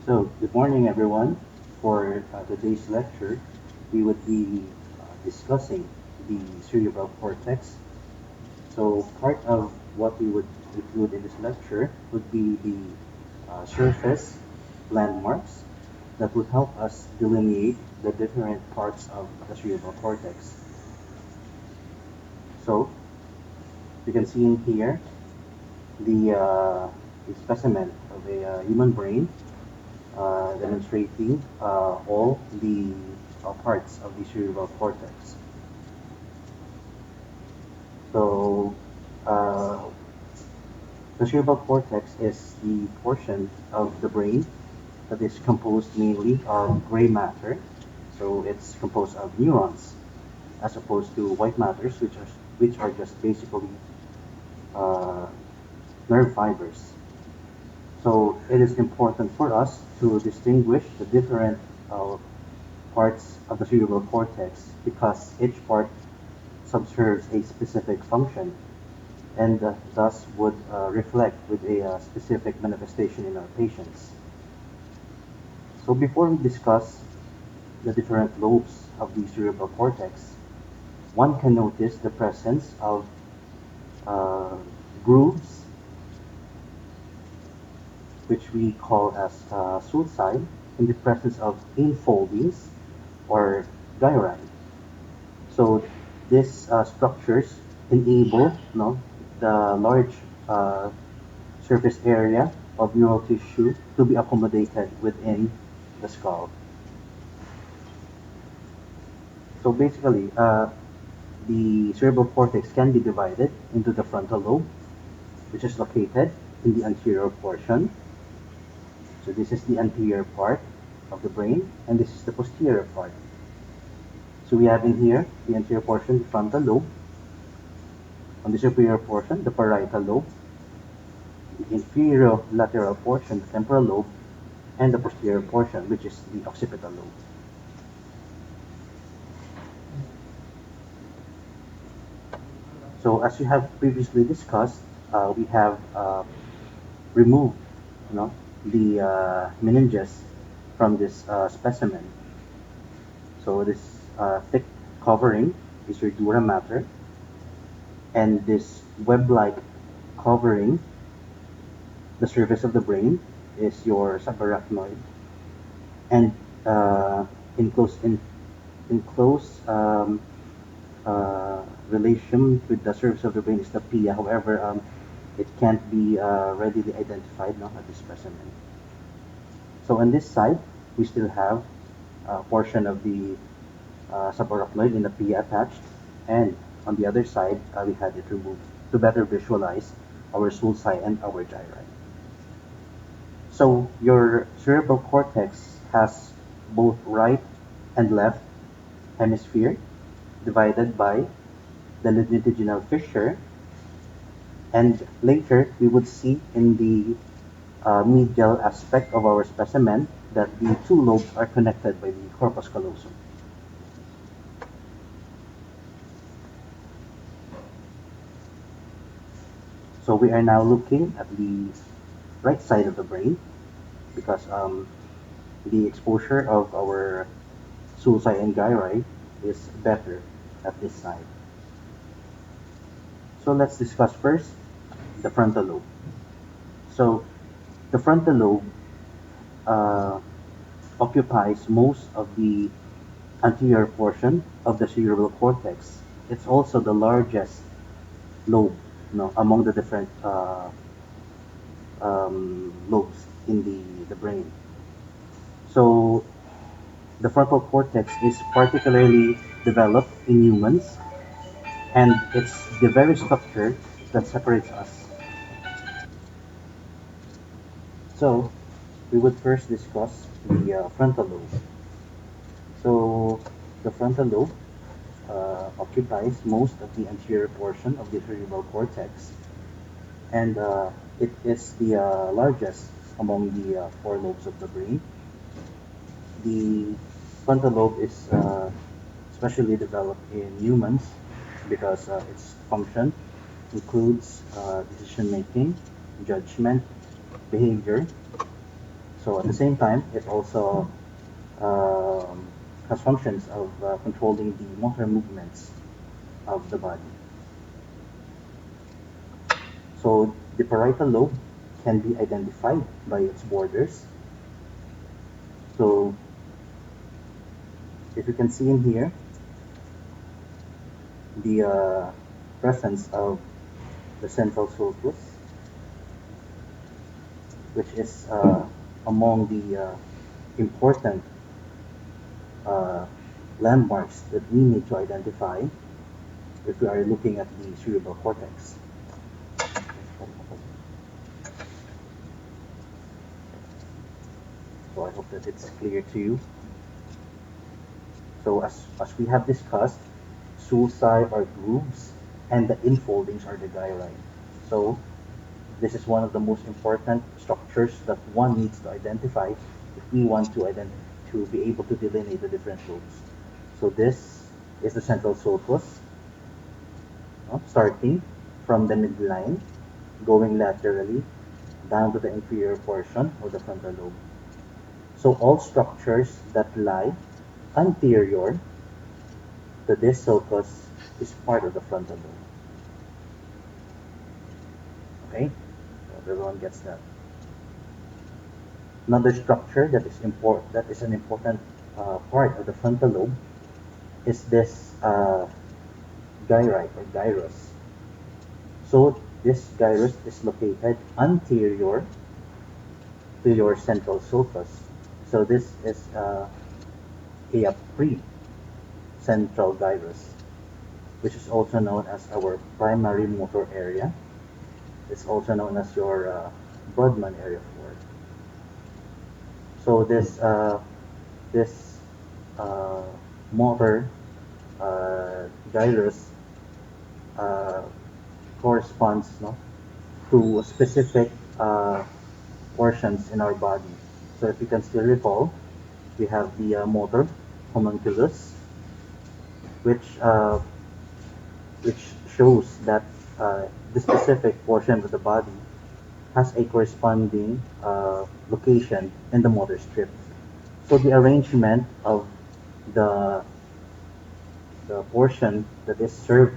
So, good morning, everyone. For today's lecture, we would be discussing the cerebral cortex. So, part of what we would include in this lecture would be the surface landmarks that would help us delineate the different parts of the cerebral cortex. So, you can see in here the specimen of a human brain demonstrating all the parts of the cerebral cortex. So, uh, the cerebral cortex is the portion of the brain that is composed mainly of gray matter. So, it's composed of neurons as opposed to white matters, which are just basically uh, nerve fibers. So, it is important for us to distinguish the different parts of the cerebral cortex because each part subserves a specific function and thus would reflect with a specific manifestation in our patients. So before we discuss the different lobes of the cerebral cortex, one can notice the presence of uh, grooves, which we call as sulci, in the presence of infoldings or gyri. So these structures enable the large uh, surface area of neural tissue to be accommodated within the skull. So basically, the cerebral cortex can be divided into the frontal lobe, which is located in the anterior portion. So this is the anterior part of the brain, and this is the posterior part. So we have in here the anterior portion, the frontal lobe, on the superior portion, the parietal lobe, the inferior lateral portion, the temporal lobe, and the posterior portion, which is the occipital lobe. So as we have previously discussed, we have removed the meninges from this specimen. So this thick covering is your dura mater, and this web-like covering the surface of the brain is your subarachnoid, and uh, in close in close relation with the surface of the brain is the pia. However, it can't be readily identified now at this specimen. So on this side, we still have a portion of the subarachnoid in the pia attached, and on the other side, we had it removed to better visualize our sulci and our gyri. So your cerebral cortex has both right and left hemisphere divided by the longitudinal fissure, and later we would see in the medial aspect of our specimen that the two lobes are connected by the corpus callosum. So we are now looking at the right side of the brain because the exposure of our sulci and gyri is better at this side. So let's discuss first the frontal lobe. So the frontal lobe uh, occupies most of the anterior portion of the cerebral cortex. It's also the largest lobe, among the different lobes in the brain. So the frontal cortex is particularly developed in humans, and it's the very structure that separates us. So we would first discuss the frontal lobe. So the frontal lobe occupies most of the anterior portion of the cerebral cortex, and it is the largest among the four lobes of the brain. The frontal lobe is especially developed in humans because its function includes decision making, judgment, behavior. So at the same time, it also um, has functions of controlling the motor movements of the body. So the parietal lobe can be identified by its borders. So if you can see in here, the presence of the central sulcus, which is among the important uh, landmarks that we need to identify if we are looking at the cerebral cortex. So I hope that it's clear to you. So as we have discussed, sulci are grooves and the infoldings are the gyri. So this is one of the most important structures that one needs to identify if we want to be able to delineate the different lobes. So this is the central sulcus, starting from the midline, going laterally down to the inferior portion of the frontal lobe. So all structures that lie anterior to this sulcus is part of the frontal lobe. Okay, so everyone gets that. Another structure that is an important part of the frontal lobe is this gyri or gyrus. So this gyrus is located anterior to your central sulcus. So this is a pre-central gyrus, which is also known as our primary motor area. It's also known as your Brodmann area 4. So this uh, motor gyrus uh, corresponds, to specific portions in our body. So if you can still recall, we have the motor homunculus, which uh, which shows that the specific portion of the body has a corresponding location in the motor strip. So the arrangement of the the portion that is served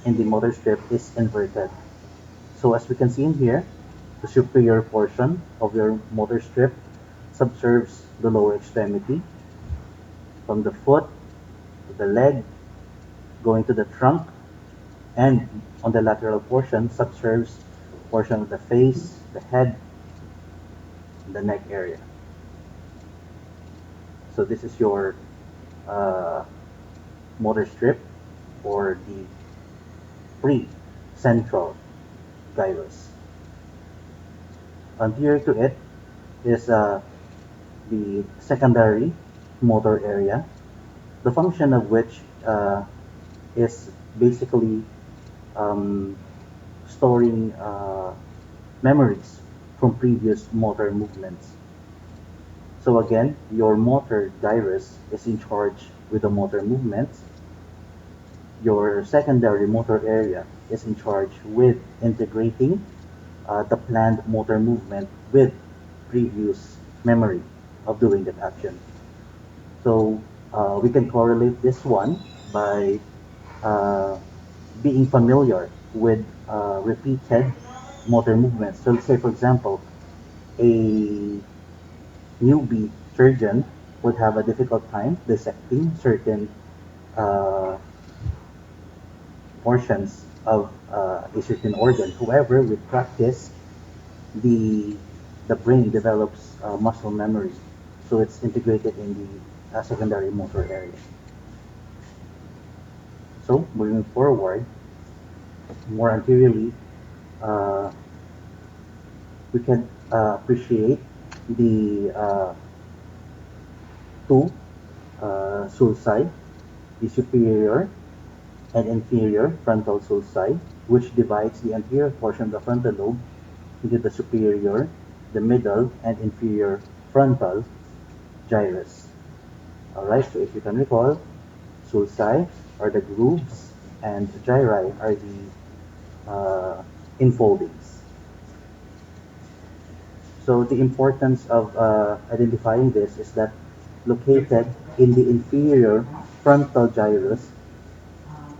in the motor strip is inverted. So as we can see in here, the superior portion of your motor strip subserves the lower extremity from the foot to the leg, going to the trunk, and on the lateral portion subserves portion of the face, the head, the neck area. So this is your uh, motor strip or the pre-central gyrus. Anterior to it is the secondary motor area, the function of which is basically um, storing memories from previous motor movements. So again, your motor gyrus is in charge with the motor movements. Your secondary motor area is in charge with integrating the planned motor movement with previous memory of doing that action. So we can correlate this one by uh, being familiar with repeated motor movements. So let's say, for example, a newbie surgeon would have a difficult time dissecting certain uh, portions of a certain organ. However, with practice, the the brain develops muscle memory, so it's integrated in the secondary motor area. So moving forward, more anteriorly, uh, we can appreciate the two sulci, the superior and inferior frontal sulci, which divides the anterior portion of the frontal lobe into the superior, the middle, and inferior frontal gyrus. Alright, so if you can recall, sulci are the grooves and gyri are the infoldings. So the importance of identifying this is that located in the inferior frontal gyrus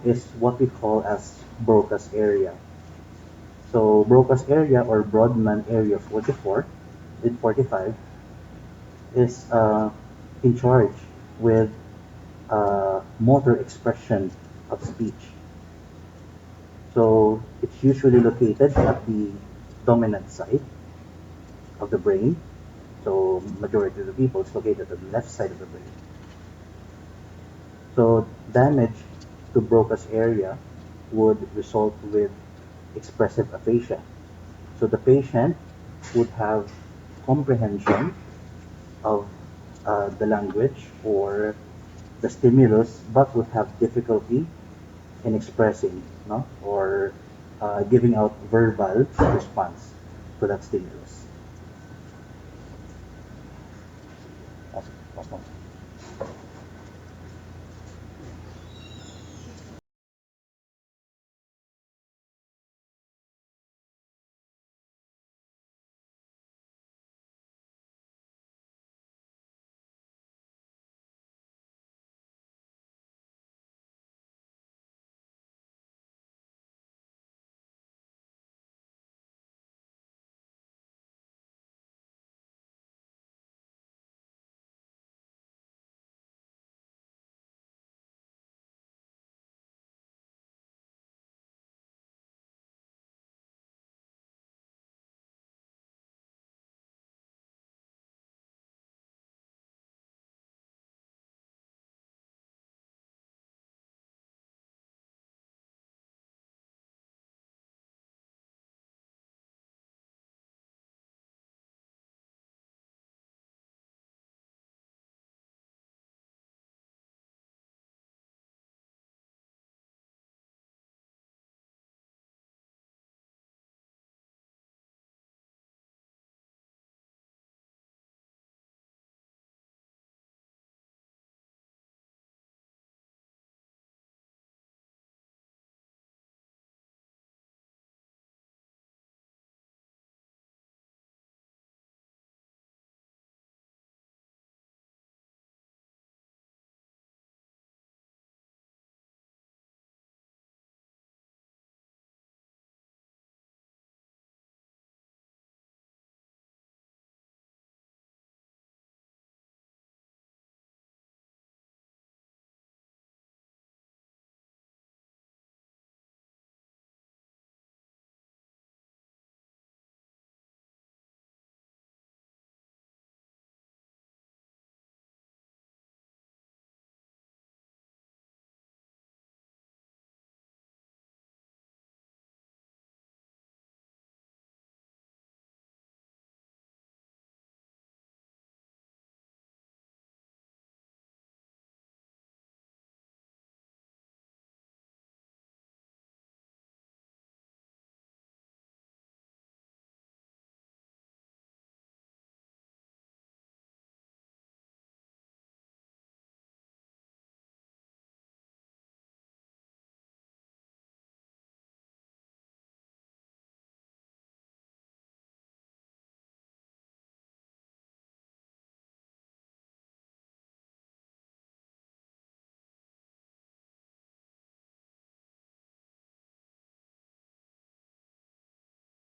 is what we call as Broca's area. So Broca's area or Brodmann area 44 in 45 is in charge with motor expression of speech. So it's usually located at the dominant side of the brain. So majority of the people is located at the left side of the brain. So damage to Broca's area would result with expressive aphasia. So the patient would have comprehension of the language or the stimulus, but would have difficulty in expressing, no, or giving out verbal response to that stimulus. Awesome. Awesome.